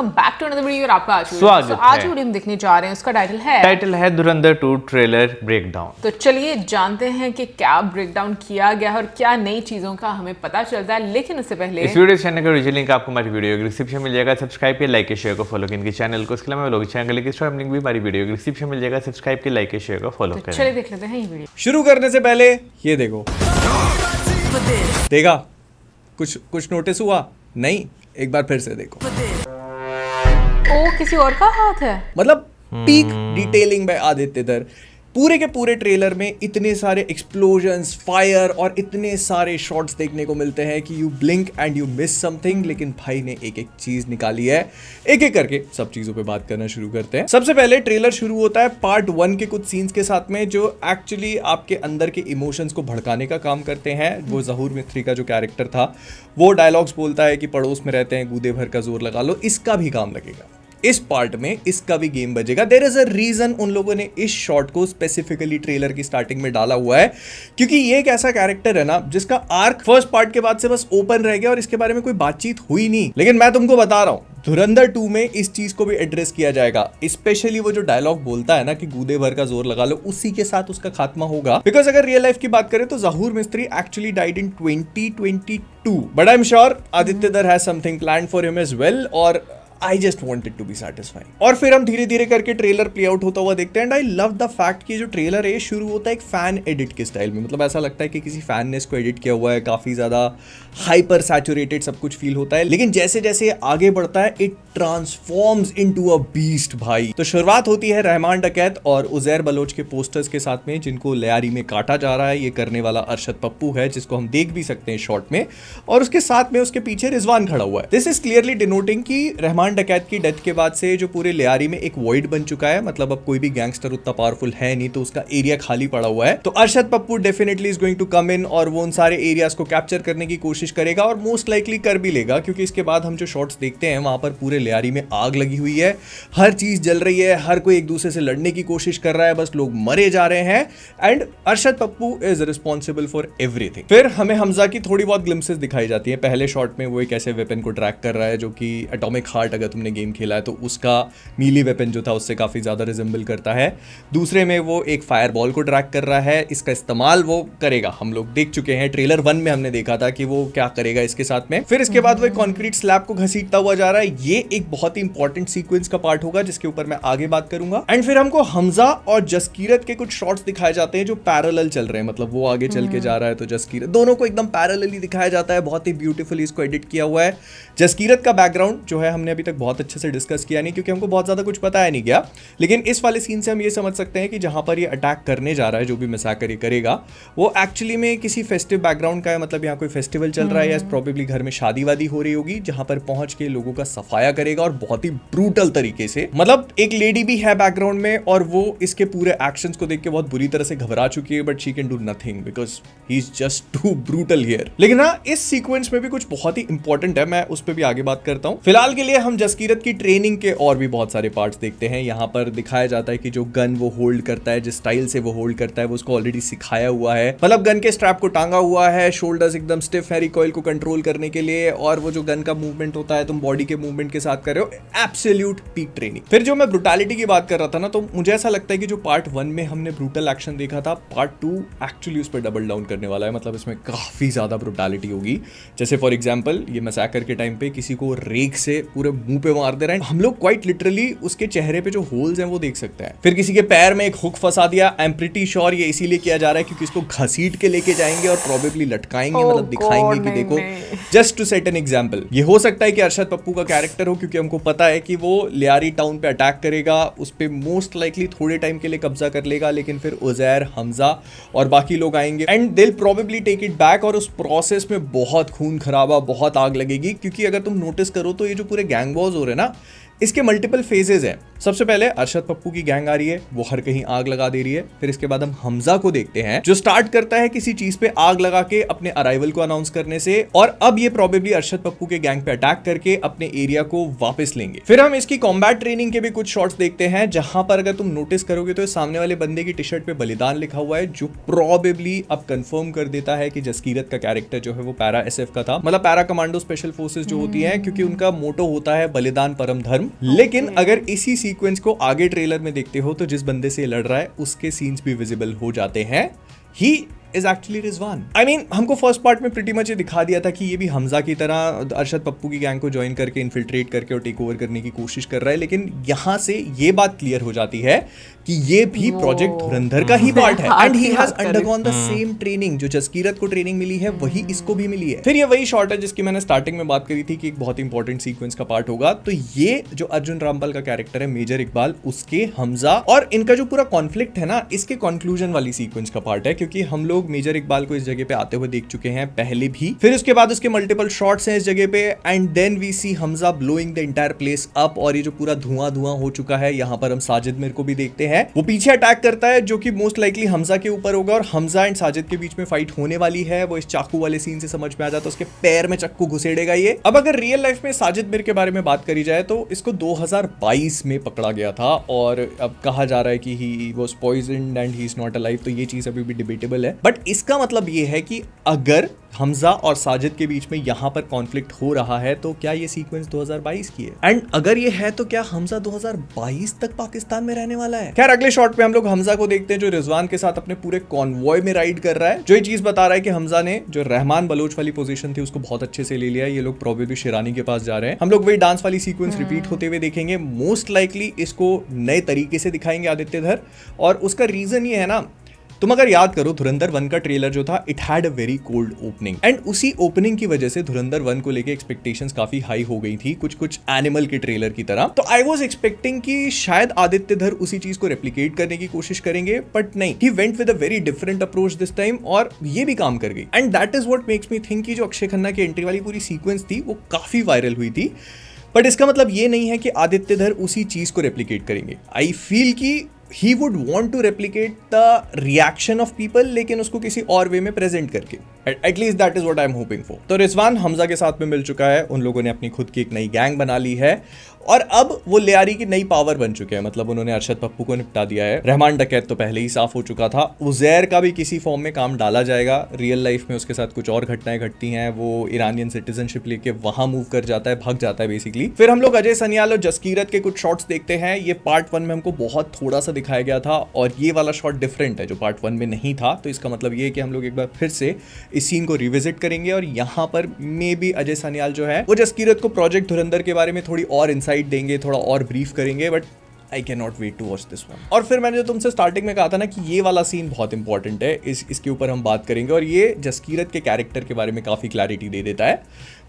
Welcome back to another video और आपका स्वागत है। आज वीडियो हम देखने जा रहे हैं, उसका टाइटल है धुरंधर 2 ट्रेलर ब्रेकडाउन। तो चलिए जानते हैं कि क्या ब्रेकडाउन किया गया है और क्या नई चीजों का हमें पता चलता है। लेकिन उससे पहले इस वीडियो चैनल का ओरिजिनल लिंक आपको हमारी वीडियो के डिस्क्रिप्शन मिल जाएगा। सब्सक्राइब के लाइक के शेयर को फॉलो करें चैनल को। इसके अलावा लोग चैनल के स्टॉप लिंक भी हमारी वीडियो के डिस्क्रिप्शन मिल जाएगा। सब्सक्राइब के लाइक के शेयर को फॉलो करें। चलिए देख लेते हैं ये वीडियो। शुरू करने से पहले ये देखो, देखा कुछ नोटिस हुआ? नहीं, एक बार फिर से देखो। ओ किसी और का हाथ है। मतलब पीक डिटेलिंग बाय आदित्य दर। पूरे के पूरे ट्रेलर में इतने सारे एक्सप्लोजन्स, फायर और इतने सारे शॉट्स देखने को मिलते हैं कि you blink and you miss something. लेकिन भाई ने एक एक चीज निकाली है। एक एक करके सब चीजों पे बात करना शुरू करते हैं। सबसे पहले ट्रेलर शुरू होता है पार्ट 1 के कुछ सीन्स के साथ में, जो एक्चुअली आपके अंदर के इमोशंस को भड़काने का काम करते हैं। वो जहूर मिस्त्री का जो कैरेक्टर था वो डायलॉग्स बोलता है कि पड़ोस में रहते हैं, गूदे भर का जोर लगा लो। इसका भी काम लगेगा इस पार्ट में, इसका भी गेम बजेगा। देयर इज अ रीजन उन लोगों ने इस शॉट को स्पेसिफिकली ट्रेलर की स्टार्टिंग में डाला हुआ है, क्योंकि ये एक ऐसा कैरेक्टर है ना जिसका आर्क फर्स्ट पार्ट के बाद से बस ओपन रह गया और इसके बारे में कोई बातचीत हुई नहीं। लेकिन मैं तुमको बता रहा हूं, धुरंधर 2 में इस चीज को भी एड्रेस किया जाएगा। स्पेशली वो जो डायलॉग बोलता है ना कि गूदे भर का जोर लगा लो, उसी के साथ उसका खात्मा होगा। बिकॉज अगर रियल लाइफ की बात करें तो Zahoor Mistry actually died in 2022, but I am sure Aditya Dhar has something planned for him as well, और I just wanted to be satisfying। और फिर हम धीरे धीरे करके ट्रेलर प्ले आउट होता हुआ देखते हैं। And I love the fact कि जो ट्रेलर है शुरू होता है एक फैन एडिट के स्टाइल में। मतलब ऐसा लगता है कि किसी फैन ने इसको एडिट किया हुआ है। काफी ज्यादा हाइपर सैचुरेटेड सब कुछ फील होता है। लेकिन जैसे जैसे आगे बढ़ता है it transforms into a beast भाई। तो शुरुआत होती है रहमान डकैत और उजैर बलोच के पोस्टर्स के साथ में, जिनको लियारी में काटा जा रहा है। ये करने वाला अरशद पप्पू है, जिसको हम देख भी सकते हैं शॉट में, और उसके साथ में उसके पीछे रिजवान खड़ा हुआ है। दिस इज क्लियरली डिनोटिंग कि रहमान डकैत की डेथ के बाद से जो पूरे लियारी में एक वॉइड बन चुका है। मतलब अब कोई भी गैंगस्टर उतना पावरफुल है नहीं, तो उसका एरिया खाली पड़ा हुआ है। तो Arshad Pappu definitely is going to come in और वो उन सारे एरियाज को कैप्चर करने की कोशिश करेगा, और मोस्ट लाइकली कर भी लेगा। क्योंकि इसके बाद हम जो शॉट्स देखते हैं वहां पर पूरे लियारी में आग लगी हुई है, हर चीज जल रही है, हर कोई एक दूसरे से लड़ने की कोशिश कर रहा है, बस लोग मरे जा रहे हैं। And Arshad Pappu is responsible for everything. फिर हमें हमजा की थोड़ी बहुत ग्लिम्सेस दिखाई जाती है। पहले शॉट में वो एक ऐसे वेपन को ट्रैक कर रहा है जो कि एटॉमिक हार्ट, अगर तुमने गेम खेला है तो उसका मीली वेपन जो था उससे काफी ज्यादा रिजेंबल करता है। दूसरे में वो एक फायर बॉल को ट्रैक कर रहा है। इसका इस्तेमाल वो करेगा, हम लोग देख चुके हैं। ट्रेलर 1 में हमने देखा था कि वो क्या करेगा इसके साथ में। फिर इसके बाद वो एक कंक्रीट स्लैब को घसीटता हुआ जा रहा है। ये एक बहुत ही इंपॉर्टेंट सीक्वेंस का पार्ट होगा जिसके ऊपर मैं आगे बात करूंगा। एंड फिर हमको हमजा और जसकीरत के कुछ शॉट्स दिखाए जाते हैं जो पैरेलल चल रहे हैं। मतलब वो आगे चल के जा रहा है तो जसकीरत, दोनों को एकदम पैरेलली दिखाया जाता है। बहुत ही ब्यूटीफुली इसको एडिट किया हुआ है। जसकीरत का बैकग्राउंड जो है हमने अभी तक बहुत अच्छे से डिस्कस किया नहीं, क्योंकि हमको बहुत ज्यादा कुछ पता है नहीं गया। लेकिन इस वाले सीन से हम ये समझ सकते हैं कि जहां पर ये अटैक करने जा रहा है, जो भी मैसाकर ये करेगा, वो एक्चुअली में किसी फेस्टिव बैकग्राउंड का है। मतलब यहाँ कोई फेस्टिवल चल रहा है या प्रोबेबली घर में शादी वादी हो रही होगी, जहां पर पहुंच के लोगों का सफाया करेगा और बहुत ही ब्रूटल तरीके से। मतलब एक लेडी भी है बैकग्राउंड में और वो इसके पूरे एक्शंस को देख के बहुत बुरी तरह से घबरा चुकी है, but she can do nothing because he is just too brutal here. लेकिन हाँ, इस सीक्वेंस में भी कुछ बहुत ही इंपॉर्टेंट है, मैं उस पर भी आगे बात करता हूँ। फिलहाल के लिए हम जसकीरत की ट्रेनिंग के और भी बहुत सारे पार्ट्स देखते हैं। यहाँ पर दिखाया जाता है कि जो गन वो होल्ड करता है, जिस स्टाइल से वो होल्ड करता है, वो उसको ऑलरेडी सिखाया हुआ है। मतलब गन के स्ट्रैप को टांगा हुआ है, शोल्डर्स एकदम स्टिफ है रिकॉइल को कंट्रोल करने के लिए, और वो जो गन का मूवमेंट होता है तुम बॉडी के मूवमेंट के साथ कर रहे हो। Absolute peak training. फिर जो मैं ब्रूटैलिटी की बात कर रहा था ना, तो मुझे ऐसा लगता है कि जो पार्ट 1 में हमने ब्रूटल एक्शन देखा था, पार्ट 2 एक्चुअली उस पर डबल डाउन करने वाला है। मतलब इसमें काफी ज्यादा ब्रूटैलिटी होगी। जैसे फॉर एग्जांपल ये मैसाकर के टाइम पे किसी को रेक से पूरे मुंह पे मार दे रहे हैं, हम लोग क्वाइट लिटरली उसके चेहरे पे जो होल्स हैं वो देख सकते हैं। फिर किसी के पैर में एक हुक फंसा दिया। आई एम प्रीटी श्योर ये इसीलिए किया जा रहा है क्योंकि इसको घसीट के लेके जाएंगे और प्रोबेबली लटकाएंगे। मतलब दिखाएंगे कि देखो, just to set an example. ये हो सकता है कि अरशद पप्पू का कैरेक्टर हो, क्योंकि हमको पता है कि वो लियारी टाउन पे अटैक करेगा, उस पे मोस्ट लाइकली थोड़े टाइम के लिए कब्जा कर लेगा, लेकिन फिर उजैर, हमजा और बाकी लोग आएंगे and they will probably take it back. और उस प्रोसेस में बहुत खून खराबा, बहुत आग लगेगी। क्योंकि अगर तुम नोटिस करो तो ये जो पूरे गैंग वॉर्स हो रहे हैं ना, इसके मल्टीपल फेजेस हैं। सबसे पहले अरशद पप्पू की गैंग आ रही है, वो हर कहीं आग लगा दे रही है। फिर इसके बाद हम हमजा को देखते हैं जो स्टार्ट करता है किसी चीज पे आग लगा के अपने अराइवल को अनाउंस करने से, और अब ये प्रोबेबली अरशद पप्पू के गैंग पे अटैक करके अपने एरिया को वापस लेंगे। फिर हम इसकी कॉम्बैट ट्रेनिंग के भी कुछ शॉट्स देखते हैं जहां पर अगर तुम नोटिस करोगे तो सामने वाले बंदे की टी शर्ट पे बलिदान लिखा हुआ है, जो प्रोबेबली अब कंफर्म कर देता है कि जसकीरत का कैरेक्टर जो है वो पैरा एसएफ का था, मतलब पैरा कमांडो स्पेशल फोर्सेस जो होती है, क्योंकि उनका मोटो होता है बलिदान परम धर्म। लेकिन अगर इसी सीक्वेंस को आगे ट्रेलर में देखते हो तो जिस बंदे से लड़ रहा है उसके सीन्स भी विजिबल हो जाते हैं। He is actually Rizwan. I mean हमको फर्स्ट पार्ट में प्रीटी मच ये दिखा दिया था कि ये भी हमजा की तरह अरशद पप्पू की गैंग को ज्वाइन करके इन्फिल्ट्रेट करके और टेक ओवर करने की कोशिश कर रहा है, लेकिन यहां से ये बात क्लियर हो जाती है कि ये भी प्रोजेक्ट धुरंधर का ही पार्ट है and he has undergone the same training. जो जसकीरत को ट्रेनिंग मिली है वही इसको भी मिली है। फिर ये वही शॉट है जिसकी मैंने स्टार्टिंग में बात करी थी कि एक बहुत इंपॉर्टेंट सीक्वेंस का पार्ट होगा। तो ये जो अर्जुन रामपाल का कैरेक्टर है मेजर इकबाल, उसके हमजा और इनका जो पूरा कॉन्फ्लिक्ट है ना, इसके कंक्लूजन वाली सीक्वेंस का पार्ट है, क्योंकि हम लोग मेजर इकबाल को इस जगह पे आते हुए देख चुके हैं पहले भी। फिर उसके बाद उसके मल्टीपल शॉट्स हैं इस जगह पे and then we see Hamza blowing the entire place up, और ये जो पूरा धुआं धुआं हो चुका है, यहाँ पर हम साजिद मीर को भी देखते हैं। वो पीछे अटैक करता है जो कि मोस्ट लाइकली हमजा के ऊपर होगा, और हमजा एंड साजिद के बीच में फाइट होने वाली है। वो इस चाकू वाले सीन से समझ में आ जाता है, उसके पैर में चाकू घुसेड़ेगा ये। अब अगर रियल लाइफ में साजिद मीर के बारे में बात करी जाए तो इसको 2022 में पकड़ा गया था, और अब कहा जा रहा है कि he was poisoned and he is not alive, तो ये चीज अभी भी डिबेटेबल है। बट इसका मतलब ये है कि अगर हमजा और साजिद के बीच में यहां पर कॉन्फ्लिक्ट हो रहा है तो क्या ये सीक्वेंस 2022 की है, एंड अगर ये है तो क्या हमजा 2022 तक पाकिस्तान में रहने वाला है। खैर अगले शॉट पे हम लोग हमजा को देखते हैं जो रिजवान के साथ अपने पूरे कॉन्वॉय में राइड कर रहा है, जो ये चीज बता रहा है कि हमजा ने जो रहमान बलोच वाली पोजीशन थी उसको बहुत अच्छे से ले लिया। ये लोग प्रोबेबली शिरानी के पास जा रहे हैं। हम लोग वही डांस वाली सीक्वेंस रिपीट होते हुए देखेंगे। मोस्ट लाइकली इसको नए तरीके से दिखाएंगे आदित्य धर, और उसका रीजन ये है ना, तुम अगर याद करो धुरंधर 1 का ट्रेलर जो था, it had a very cold opening, and उसी ओपनिंग की वजह से धुरंधर 1 को लेके एक्सपेक्टेशंस काफी हाई हो गई थी, कुछ एनिमल के ट्रेलर की तरह। तो आई वाज एक्सपेक्टिंग कि शायद आदित्य धर उसी चीज को रेप्लिकेट करने की कोशिश करेंगे, बट नहीं, he went with a very different approach this time, और ये भी काम कर गई। And that is what makes me think कि जो अक्षय खन्ना की एंट्री वाली पूरी सीक्वेंस थी वो काफी वायरल हुई थी, बट इसका मतलब ये नहीं है कि आदित्य धर उसी चीज को रेप्लिकेट करेंगे। आई फील कि he would want to replicate the reaction of people, लेकिन उसको किसी और वे में प्रेजेंट करके। At least that is what I'm hoping for। तो रिजवान हमजा के साथ में मिल चुका है, उन लोगों ने अपनी खुद की एक नई गैंग बना ली है, और अब वो लियारी की नई पावर बन चुके हैं। मतलब उन्होंने अरशद पप्पू को निपटा दिया है, रहमान डकैत तो पहले ही साफ हो चुका था, उजैर का भी किसी फॉर्म में काम डाला जाएगा। रियल लाइफ में उसके साथ कुछ और घटनाएं घटती हैं, वो ईरानियन सिटीजनशिप लेके वहां मूव कर जाता है, भाग जाता है बेसिकली। फिर हम लोग अजय सनियाल और जसकीरत के कुछ शॉट्स देखते हैं। ये पार्ट 1 में हमको बहुत थोड़ा सा दिखाया गया था, और ये वाला शॉट डिफरेंट है जो पार्ट 1 में नहीं था। तो इसका मतलब ये है कि हम लोग एक बार फिर से इस सीन को रिविजिट करेंगे, और यहाँ पर मे बी अजय सनियाल जो है वो जसकीरत को प्रोजेक्ट धुरंधर के बारे में थोड़ी और इंसाइट देंगे, थोड़ा और ब्रीफ करेंगे। But I can not wait to watch this one. और फिर मैंने जो तुमसे स्टार्टिंग में कहा था ना कि ये वाला सीन बहुत इंपॉर्टेंट है, इसके ऊपर हम बात करेंगे, और ये जसकीरत के कैरेक्टर के बारे में काफी क्लैरिटी दे देता है।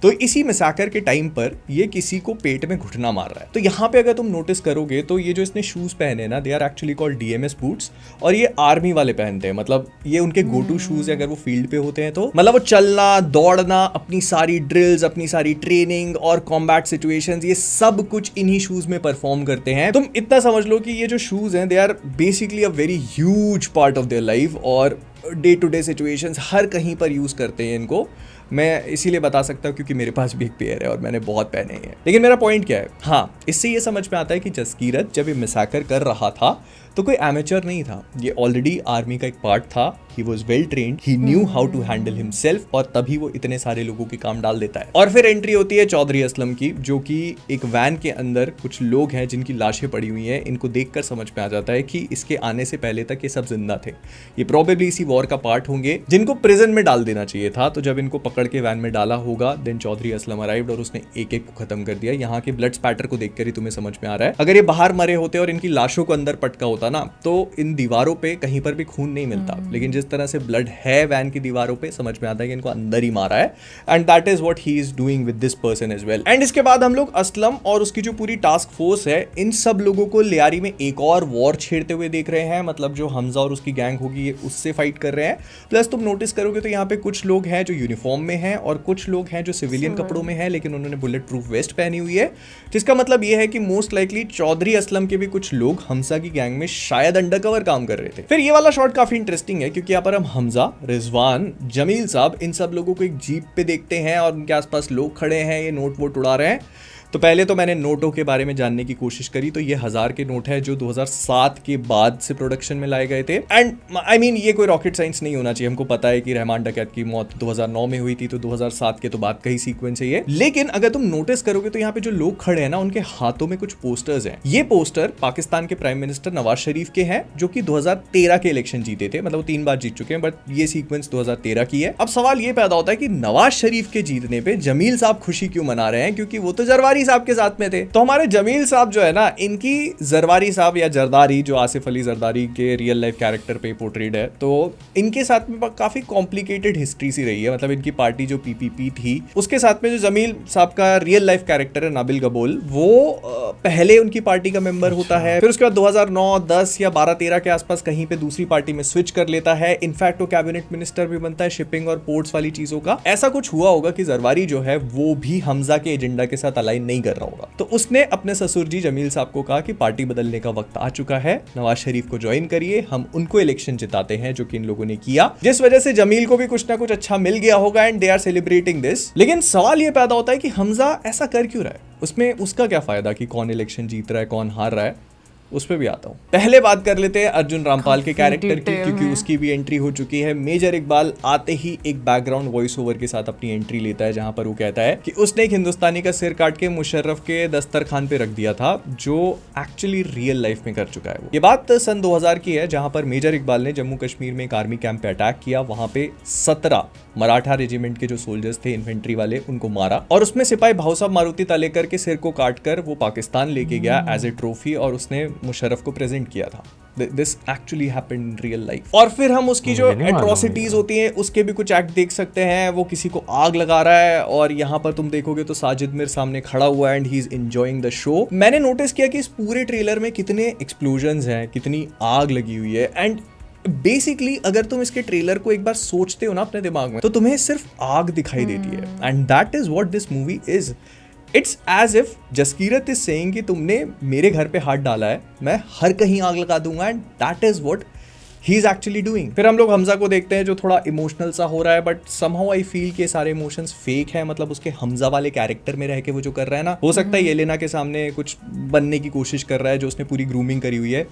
तो इसी मैसाकर के टाइम पर ये किसी को पेट में घुटना मार रहा है। तो यहाँ पे अगर तुम नोटिस करोगे तो ये जो इसने शूज पहने ना, they are actually called DMS boots, और ये आर्मी वाले पहनते हैं। मतलब ये उनके गो टू शूज है अगर वो फील्ड पे होते हैं तो। मतलब वो चलना, दौड़ना, अपनी सारी ड्रिल्स, अपनी सारी ट्रेनिंग और कॉम्बैट सिचुएशंस, ये सब कुछ इन्हीं शूज में परफॉर्म करते हैं। तुम इतना समझ लो कि ये जो शूज हैं, they are basically a very huge part of their life, और डे टू डे सिचुएशंस हर कहीं पर यूज करते हैं इनको। मैं इसीलिए बता सकता हूँ क्योंकि मेरे पास भी एक पेयर है और मैंने बहुत पहने हैं। लेकिन मेरा पॉइंट क्या है, हाँ, इससे ये समझ में आता है कि जसकीरत जब ये मैसाकर कर रहा था तो कोई एमेचर नहीं था, ये ऑलरेडी आर्मी का एक पार्ट था। He was well trained, he knew how to handle himself, और तभी वो इतने सारे लोगों के काम डाल देता है। और फिर एंट्री होती है चौधरी असलम की, जो कि एक वैन के अंदर कुछ लोग हैं जिनकी लाशें पड़ी हुई हैं। इनको देखकर समझ में आ जाता है कि इसके आने से पहले तक ये सब जिंदा थे, ये प्रोबेबली इसी वॉर का पार्ट होंगे जिनको प्रिजन में डाल देना चाहिए था। तो जब इनको पकड़ के वैन में डाला होगा, देन चौधरी असलम अराइव्ड और उसने एक एक को खत्म कर दिया। यहाँ के ब्लड स्पैटर को देखकर ही तुम्हें समझ में आ रहा है, अगर ये बाहर मरे होते और इनकी लाशों को अंदर पटका होता जाता ना तो इन दीवारों पे कहीं पर भी खून नहीं मिलता, लेकिन जिस तरह से ब्लड है वैन की दीवारों पे समझ में आता है कि इनको अंदर ही मारा है, and that is what he is doing with this person as well. And इसके बाद हम लोग असलम और उसकी जो पूरी टास्क फोर्स है, इन सब लोगों को लियारी में एक और वॉर छेड़ते हुए देख रहे हैं, मतलब जो हमजा और उसकी गैंग होगी उससे फाइट कर रहे हैं। प्लस तुम नोटिस करोगे तो यहाँ पे कुछ लोग हैं जो यूनिफॉर्म में हैं और कुछ लोग हैं जो सिविलियन कपड़ों में हैं, लेकिन उन्होंने बुलेट प्रूफ वेस्ट पहनी हुई है, जिसका मतलब ये है कि मोस्ट लाइकली चौधरी असलम के भी कुछ लोग हमजा की गैंग में शायद अंडरकवर काम कर रहे थे। फिर ये वाला शॉट काफी इंटरेस्टिंग है क्योंकि यहाँ पर हम हमजा, रिजवान, जमील साहब, इन सब लोगों को एक जीप पे देखते हैं और उनके आसपास लोग खड़े हैं, ये नोट वोट उड़ा रहे हैं। तो पहले तो मैंने नोटों के बारे में जानने की कोशिश करी, तो ये 1000 के नोट है जो 2007 के बाद से प्रोडक्शन में लाए गए थे। एंड आई मीन ये कोई रॉकेट साइंस नहीं होना चाहिए, हमको पता है कि रहमान डकैत की मौत 2009 में हुई थी, तो 2007 के तो बाद का ही सीक्वेंस है ये। लेकिन अगर तुम नोटिस करोगे तो यहाँ पे जो लोग खड़े हैं ना, उनके हाथों में कुछ पोस्टर्स हैं। ये पोस्टर पाकिस्तान के प्राइम मिनिस्टर नवाज शरीफ के हैं, जो कि 2013 के इलेक्शन जीते थे, मतलब वो 3 बार जीत चुके हैं, बट ये सीक्वेंस 2013 की है। अब सवाल ये पैदा होता है कि नवाज शरीफ के जीतने पे जमील साहब खुशी क्यों मना रहे हैं, क्योंकि वो तो जरवारी साहब के साथ में थे। तो हमारे जमील साहब जो है ना, इनकी जरवारी साहब या जरदारी, जो आसिफ अली जरदारी के रियल लाइफ कैरेक्टर पे पोर्ट्रेड है, तो इनके साथ में काफी कॉम्प्लिकेटेड हिस्ट्री सी रही है। मतलब इनकी पार्टी जो पीपीपी थी, उसके साथ में जो जमील साहब का रियल लाइफ कैरेक्टर है नाबिल गबोल, वो पहले उनकी पार्टी का मेंबर होता है, फिर उसके बाद 2009, 10 या 12-13 के आसपास कहीं पे दूसरी पार्टी में स्विच कर लेता है। इनफैक्ट वो कैबिनेट मिनिस्टर भी बनता है शिपिंग और पोर्ट्स वाली चीजों का। ऐसा कुछ हुआ होगा कि जरवारी जो है वो भी हमजा के एजेंडा के साथ अलाइन नहीं कर रहा होगा, तो उसने अपने ससुर जी जमील साहब को कहा कि पार्टी बदलने का वक्त आ चुका है, नवाज शरीफ को ज्वाइन करिए, हम उनको इलेक्शन जिताते हैं, जो कि इन लोगों ने किया, जिस वजह से जमील को भी कुछ ना कुछ अच्छा मिल गया होगा and they are celebrating this. लेकिन सवाल ये पैदा होता है कि हमजा ऐसा कर क्यों रहा है, उसमें उसका क्या फायदा कि कौन इलेक्शन जीत रहा है, कौन हार रहा है, उस पर भी आता हूँ। पहले बात कर लेते हैं अर्जुन रामपाल के कैरेक्टर की, क्योंकि उसकी भी एंट्री हो चुकी है। मेजर इकबाल आते ही एक बैकग्राउंड वॉइस ओवर के साथ अपनी एंट्री लेता है, जहां पर वो कहता है कि उसने एक हिंदुस्तानी का सिर काट के मुशर्रफ के दस्तरखान पे रख दिया था, जो एक्चुअली रियल लाइफ में कर चुका है। ये बात सन 2000 की है, जहां पर मेजर इकबाल ने जम्मू कश्मीर में एक आर्मी कैंप पे अटैक किया, वहां पे 17 मराठा रेजिमेंट के जो सोल्जर्स थे, इन्फेंट्री वाले, उनको मारा, और उसमें सिपाही भाऊ साहब मारुति तालेकर के सिर को काटकर वो पाकिस्तान लेके गया एज ए ट्रॉफी, और उसने मुशर्रफ को प्रेजेंट किया था। This actually happened in real life. और फिर हम उसकी जो एट्रोसिटीज होती हैं उसके भी कुछ एक्ट देख सकते हैं। वो किसी को आग लगा रहा है, और यहाँ पर तुम देखोगे तो साजिद मिर सामने खड़ा हुआ है and he is enjoying the show. मैंने नोटिस किया कि इस पूरे ट्रेलर में कितने एक्सप्लोजन्स हैं, कितनी आग लगी हुई है, एंड बेसिकली अगर तुम इसके ट्रेलर को एक बार सोचते हो ना अपने दिमाग में, तो तुम्हें सिर्फ आग दिखाई देती है, and that is what this movie is. It's as if Jaskirat is saying कि तुमने मेरे घर पे हाथ डाला है, मैं हर कहीं आग लगा दूंगा, and that is what he is actually doing. फिर हम लोग हमजा को देखते हैं जो थोड़ा इमोशनल सा हो रहा है, बट समहाउ आई फील के सारे इमोशंस फेक है। मतलब उसके हमजा वाले कैरेक्टर में रह के वो जो कर रहा है ना, हो सकता है येलेना के सामने कुछ बनने की कोशिश कर रहा है, जो उसने पूरी ग्रूमिंग करी हुई है।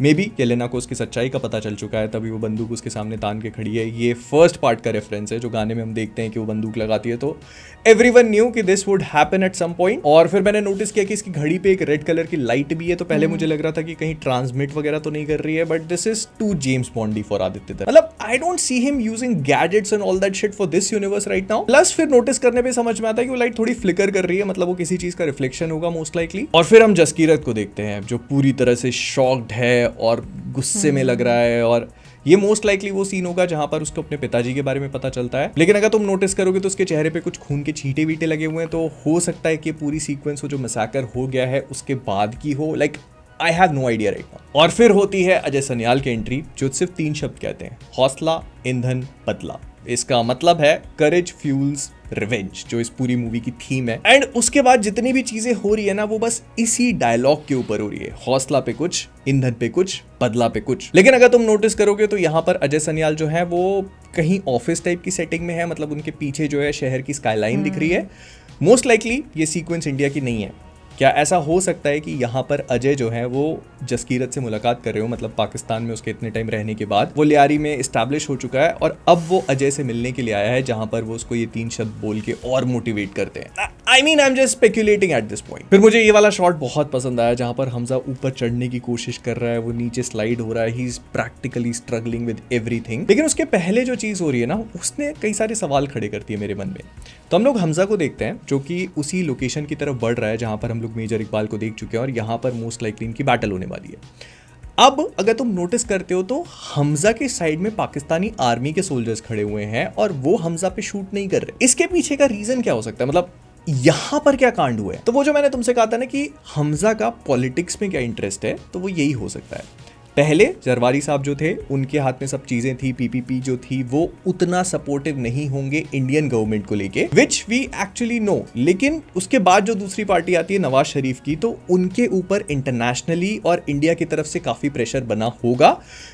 मे बी येलेना को उसकी सच्चाई का पता चल चुका है, तभी वो बंदूक उसके सामने तान के खड़ी है। ये फर्स्ट पार्ट का रेफरेंस है, जो गाने में हम देखते हैं कि वो बंदूक लगाती है, तो एवरीवन न्यू कि this would happen at some point. और फिर मैंने नोटिस किया कि इसकी घड़ी पे एक रेड कलर की लाइट भी है, तो पहले मुझे लग रहा था कि कहीं ट्रांसमिट वगैरह तो नहीं कर रही है, but this is too James Bondy for Aditya Dutt. मतलब I don't see him using gadgets and all that shit for this universe right now. Plus फिर नोटिस करने पे समझ में आता है कि वो लाइट थोड़ी फ्लिकर कर रही है, मतलब वो किसी चीज का रिफ्लेक्शन होगा मोस्ट लाइकली। और फिर हम जसकीरत को देखते हैं जो पूरी तरह से शॉक्ड है और गुस्से में लग रहा है, और ये मोस्ट लाइकली वो सीन होगा जहां पर उसको अपने पिताजी के बारे में पता चलता है। लेकिन अगर तुम नोटिस करोगे तो उसके चेहरे पे कुछ खून के छींटे वीटे लगे हुए हैं, तो हो सकता है कि पूरी सीक्वेंस हो जो मैसाकर हो गया है उसके बाद की हो। Like I have no idea right now. और फिर होती है अजय सन्याल की एंट्री, जो सिर्फ 3 शब्द कहते हैं, हौसला, ईंधन, बदला। इसका मतलब है करेज फ्यूल्स रिवेंज, जो इस पूरी मूवी की थीम है। एंड उसके बाद जितनी भी चीजें हो रही है ना, वो बस इसी डायलॉग के ऊपर हो रही है, हौसला पे कुछ, ईंधन पे कुछ, बदला पे कुछ। लेकिन अगर तुम नोटिस करोगे तो यहाँ पर अजय सन्याल जो है वो कहीं ऑफिस टाइप की सेटिंग में है, मतलब उनके पीछे जो है शहर की स्काईलाइन दिख रही है। मोस्ट लाइकली ये सीक्वेंस इंडिया की नहीं है। क्या ऐसा हो सकता है कि यहाँ पर अजय जो है वो जसकीरत से मुलाकात कर रहे हो, मतलब पाकिस्तान में उसके इतने टाइम रहने के बाद वो लियारी में इस्टेब्लिश हो चुका है, और अब वो अजय से मिलने के लिए आया है, जहां पर वो उसको ये 3 शब्द बोल के और मोटिवेट करते हैं। I mean I am just speculating at this point. फिर मुझे ये वाला शॉट बहुत पसंद आया, जहां पर हमजा ऊपर चढ़ने की कोशिश कर रहा है, वो नीचे स्लाइड हो रहा है, he is practically struggling with everything. लेकिन उसके पहले जो चीज हो रही है ना, उसने कई सारे सवाल खड़े करती है मेरे मन में। तो हम लोग हमजा को देखते हैं जो कि उसी लोकेशन की तरफ बढ़ रहा है जहां पर हम लोग मेजर इकबाल को देख चुके हैं, और यहाँ पर मोस्ट लाइकली इनकी बैटल होने वाली है। अब अगर तुम नोटिस करते हो तो हमजा के साइड में पाकिस्तानी आर्मी के सोल्जर्स खड़े हुए हैं और वो हमजा पे शूट नहीं कर रहे। इसके पीछे का रीजन क्या हो सकता है, मतलब यहां पर क्या कांड हुआ है? तो वो जो मैंने तुमसे कहा था ना कि हमजा का पॉलिटिक्स में क्या इंटरेस्ट है, तो वो यही हो सकता है। पहले जरवारी साहब जो थे उनके हाथ में सब चीजें थी, पीपीपी जो थी वो उतना सपोर्टिव नहीं होंगे इंडियन गवर्नमेंट को लेके, विच वी एक्चुअली नो। लेकिन उसके बाद जो दूसरी पार्टी आती है नवाज शरीफ की, तो उनके ऊपर इंटरनेशनली और इंडिया की तरफ से काफी प्रेशर बना होगा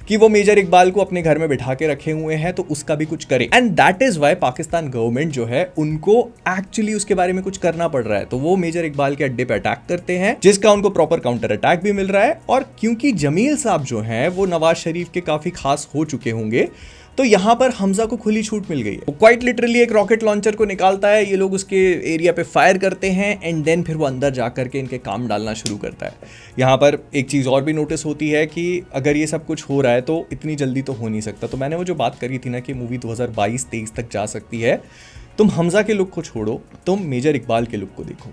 कि वो मेजर इकबाल को अपने घर में बिठा के रखे हुए हैं तो उसका भी कुछ करें। And that is why Pakistan government जो है उनको एक्चुअली उसके बारे में कुछ करना पड़ रहा है। तो वो मेजर इकबाल के अड्डे पे अटैक करते हैं, जिसका उनको प्रॉपर काउंटर अटैक भी मिल रहा है। और क्योंकि जमील साहब जो हैं वो नवाज शरीफ के काफी खास हो चुके होंगे, तो यहां पर हमजा को खुली छूट मिल गई है। वो क्वाइट लिटरली एक रॉकेट लॉन्चर को निकालता है, ये लोग उसके एरिया पे फायर करते हैं एंड देन फिर वो अंदर जाकर के इनके काम डालना शुरू करता है। यहां पर एक चीज़ और भी नोटिस होती है कि अगर ये सब कुछ हो रहा है तो इतनी जल्दी तो हो नहीं सकता। तो मैंने वो जो बात करी थी ना कि मूवी 2022-23 तक जा सकती है, तुम हमजा के लुक को छोड़ो, तुम मेजर इकबाल के लुक को देखो।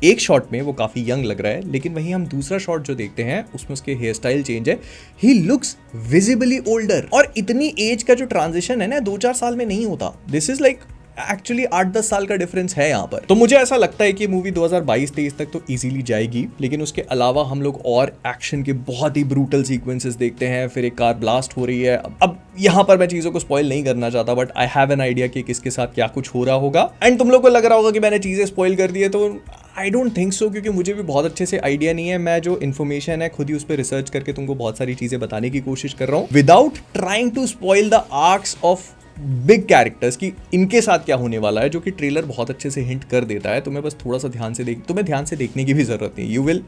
एक शॉट में वो काफ़ी यंग लग रहा है, लेकिन वहीं हम दूसरा शॉट जो देखते हैं उसमें उसके हेयर स्टाइल चेंज है, ही लुक्स विजिबली ओल्डर। और इतनी एज का जो ट्रांजिशन है ना 2-4 साल में नहीं होता। दिस इज लाइक एक्चुअली 8-10 साल का डिफरेंस है यहाँ पर। तो मुझे ऐसा लगता है कि मूवी 2022-23 तक तो इजीली जाएगी, लेकिन उसके अलावा हम लोग और एक्शन के बहुत ही ब्रूटल सीक्वेंसेस देखते हैं। फिर एक कार ब्लास्ट हो रही है। अब यहाँ पर मैं चीज़ों को स्पॉइल नहीं करना चाहता, but I have an idea कि किसके साथ क्या कुछ हो रहा होगा। एंड तुम लोग को लग रहा होगा कि मैंने चीज़ें स्पॉइल कर दी है, तो आई डोंट थिंक सो, क्योंकि मुझे भी बहुत अच्छे से आइडिया नहीं है। मैं जो इन्फॉर्मेशन है खुद ही उस पर रिसर्च करके तुमको बहुत सारी चीज़ें बताने की कोशिश कर रहा हूँ, without trying to spoil the arcs of big characters की इनके साथ क्या होने वाला है, जो कि ट्रेलर बहुत अच्छे से हिंट कर देता है। तुम्हें बस थोड़ा सा तुम्हें ध्यान से देखने की भी जरूरत नहीं, you will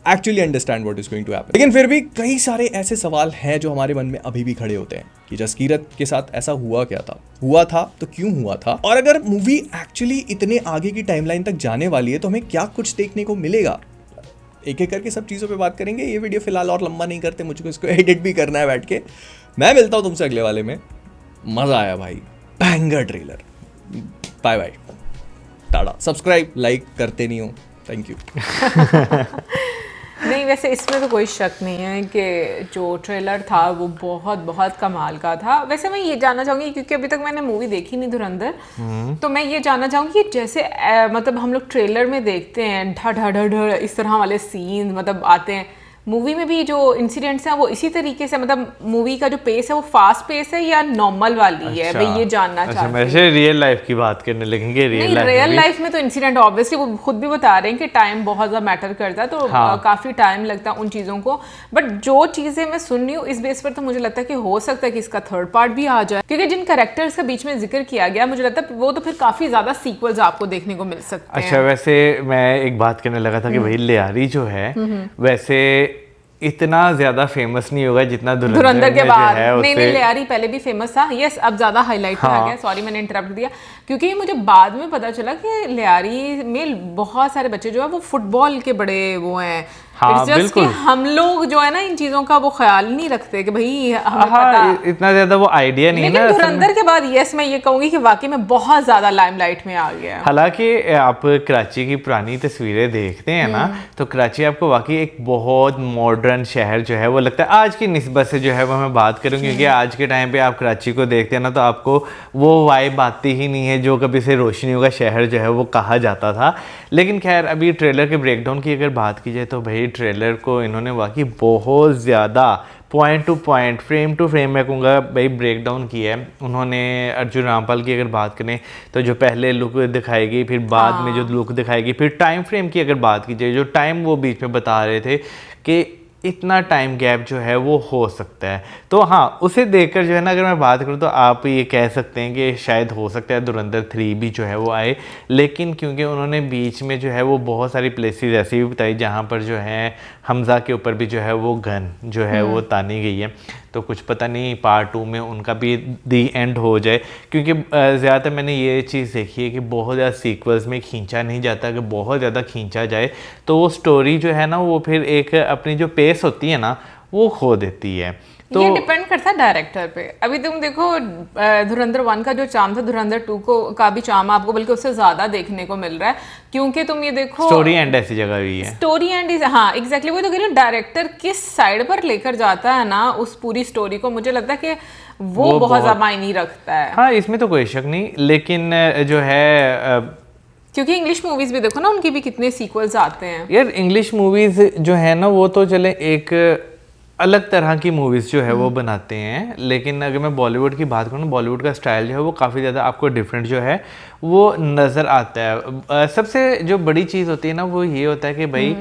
actually understand what is going to happen. लेकिन फिर भी कई सारे ऐसे सवाल हैं जो हमारे मन में अभी भी खड़े होते हैं कि जसकीरत के साथ ऐसा हुआ क्या था, हुआ था तो क्यों हुआ था, और अगर मूवी एक्चुअली इतने आगे की टाइमलाइन तक जाने वाली है तो हमें क्या कुछ देखने को मिलेगा। एक एक करके सब चीज़ों पे बात करेंगे। ये वीडियो फिलहाल और लंबा नहीं करते, मुझको इसको एडिट भी करना है बैठ के। मैं मिलता हूँ तुमसे अगले वाले में। मज़ा आया भाई, banger trailer. Bye bye, tata. Subscribe like करते नहीं हो, थैंक यू। नहीं, वैसे इसमें तो कोई शक नहीं है कि जो ट्रेलर था वो बहुत बहुत कमाल का था। वैसे मैं ये जानना चाहूँगी, क्योंकि अभी तक मैंने मूवी देखी नहीं धुरंधर, तो मैं ये जानना चाहूँगी कि जैसे मतलब हम लोग ट्रेलर में देखते हैं ढ ढ ढ ढ इस तरह वाले सीन मतलब आते हैं, मूवी में भी जो इंसिडेंट्स हैं वो इसी तरीके से, मतलब मूवी का जो पेस है वो फास्ट पेस है या नॉर्मल वाली है? मैं ये जानना चाहती हूँ। वैसे रियल लाइफ की बात करने लगेंगे। रियल लाइफ में तो इंसिडेंट ऑब्वियसली वो खुद भी बता रहे हैं कि टाइम बहुत ज़्यादा मैटर करता है, तो काफ़ी टाइम लगता है उन चीज़ों को। बट जो चीज़ें मैं सुन रही हूँ इस बेस पर तो मुझे लगता है कि हो सकता है कि इसका थर्ड पार्ट भी आ जाए, क्योंकि जिन कैरेक्टर्स का बीच में जिक्र किया गया मुझे लगता है वो तो फिर काफ़ी ज़्यादा सीक्वल्स आपको देखने को मिल सकते हैं। अच्छा, वैसे मैं एक बात कहने लगा था कि भाई लियारी जो है वैसे इतना ज्यादा फेमस नहीं होगा जितना धुरंधर के बाद है। नहीं, लियारी पहले भी फेमस था, यस, अब ज्यादा हाईलाइट में आ गया। सॉरी मैंने इंटरप्ट दिया, क्योंकि मुझे बाद में पता चला कि लियारी में बहुत सारे बच्चे जो है वो फुटबॉल के बड़े वो हैं। हाँ, बिल्कुल। हम लोग जो है ना इन चीजों का वो ख्याल नहीं रखते कि भाई हमें पता, इतना ज्यादा वो आइडिया नहीं है ना। लेकिन धुरंधर के बाद यस मैं ये कहूंगी कि वाकई में बहुत ज्यादा लाइमलाइट में आ गया। हालांकि आप कराची की पुरानी तस्वीरें देखते हैं ना, तो कराची आपको वाकई एक बहुत मॉडर्न शहर जो है वो लगता है। आज की निस्बत से जो है वो मैं बात करूँ, क्योंकि आज के टाइम पे आप कराची को देखते हैं ना तो आपको वो वाइब आती ही नहीं है जो कभी से रोशनियों का शहर जो है वो कहा जाता था। लेकिन खैर अभी ट्रेलर के ब्रेकडाउन की अगर बात की जाए तो भाई ट्रेलर को इन्होंने वाकई बहुत ज़्यादा point to point, frame to frame मैं कहूँगा भाई ब्रेकडाउन किया है उन्होंने। अर्जुन रामपाल की अगर बात करें तो जो पहले लुक दिखाएगी, फिर बाद में जो लुक दिखाएगी, फिर टाइम फ्रेम की अगर बात की जाए, जो टाइम वो बीच में बता रहे थे कि इतना टाइम गैप जो है वो हो सकता है, तो हाँ उसे देखकर जो है ना अगर मैं बात करूँ तो आप ये कह सकते हैं कि शायद हो सकता है धुरंधर 3 भी जो है वो आए। लेकिन क्योंकि उन्होंने बीच में जो है वो बहुत सारी प्लेसेस ऐसी भी बताई जहाँ पर जो है हमजा के ऊपर भी जो है वो गन जो है वो तानी गई है, तो कुछ पता नहीं पार्ट 2 में उनका भी दी एंड हो जाए। क्योंकि ज़्यादातर मैंने ये चीज़ देखी है कि बहुत ज़्यादा सीक्वल्स में खींचा नहीं जाता, कि बहुत ज़्यादा खींचा जाए तो वो स्टोरी जो है ना वो फिर एक अपनी जो पेस होती है ना वो खो देती है। ये डिपेंड करता है डायरेक्टर पे। अभी तुम देखो धुरंधर 1 का जो चार्म था, धुरंधर 2 का भी चार्म आपको बल्कि उससे ज्यादा देखने को मिल रहा है, क्योंकि तुम ये देखो स्टोरी एंड ऐसी जगह हुई है, स्टोरी एंड इज, हाँ एग्जैक्टली वो तो कह रही हूँ, डायरेक्टर किस साइड पर लेकर जाता है ना उस पूरी स्टोरी को, मुझे लगता है कि वो बहुत ज्यादा मायने रखता है। हाँ इसमें तो कोई शक नहीं, लेकिन जो है क्योंकि इंग्लिश मूवीज भी देखो ना, उनकी भी कितने सीक्वल्स आते हैं यार। इंग्लिश मूवीज जो है ना वो तो चले एक अलग तरह की मूवीज जो है वो बनाते हैं, लेकिन अगर मैं बॉलीवुड की बात करूँ, बॉलीवुड का स्टाइल जो है वो काफ़ी ज़्यादा आपको डिफरेंट जो है वो नज़र आता है। सबसे जो बड़ी चीज़ होती है ना वो ये होता है कि भाई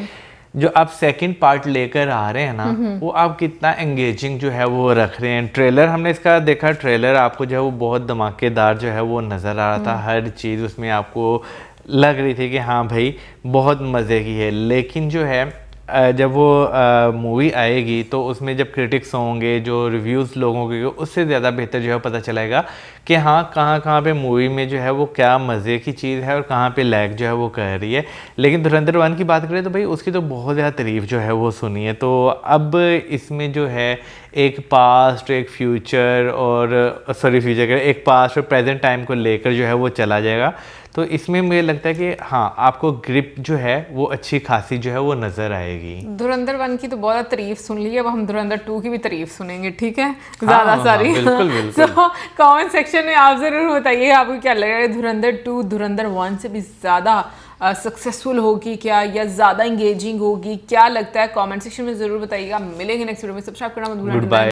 जो आप सेकंड पार्ट लेकर आ रहे हैं ना वो आप कितना एंगेजिंग जो है वो रख रहे हैं। ट्रेलर हमने इसका देखा, ट्रेलर आपको जो है वो बहुत धमाकेदार जो है वो नज़र आ रहा था, हर चीज़ उसमें आपको लग रही थी कि हाँ भाई बहुत मज़े की है। लेकिन जो है जब वो मूवी आएगी तो उसमें जब क्रिटिक्स होंगे, जो रिव्यूज़ लोगों के, उससे ज़्यादा बेहतर जो है पता चलेगा कि हाँ कहाँ पे मूवी में जो है वो क्या मज़े की चीज़ है और कहाँ पे लैग जो है वो कर रही है। लेकिन धुरंधर 1 की बात करें तो भाई उसकी तो बहुत ज़्यादा तारीफ जो है वो सुनी है। तो अब इसमें जो है एक पास्ट, एक फ्यूचर और एक पास्ट और प्रेजेंट टाइम को लेकर जो है वो चला जाएगा। तो इसमें मुझे लगता है कि हाँ आपको ग्रिप जो है वो अच्छी खासी जो है वो नज़र आएगी। धुरंधर 1 की तो बहुत तारीफ सुन ली है, अब हम धुरंधर 2 की भी तारीफ सुनेंगे, ठीक है? ज्यादा सारी। बिल्कुल बिल्कुल। तो कमेंट सेक्शन में आप जरूर बताइए आपको क्या लग रहा है, धुरंधर 2 धुरंधर 1 से भी ज्यादा सक्सेसफुल होगी क्या, या ज्यादा इंगेजिंग होगी, क्या लगता है? कमेंट सेक्शन में जरूर बताइएगा। मिलेंगे नेक्स्ट वीडियो में, सब्सक्राइब करना मत भूलना। Good bye.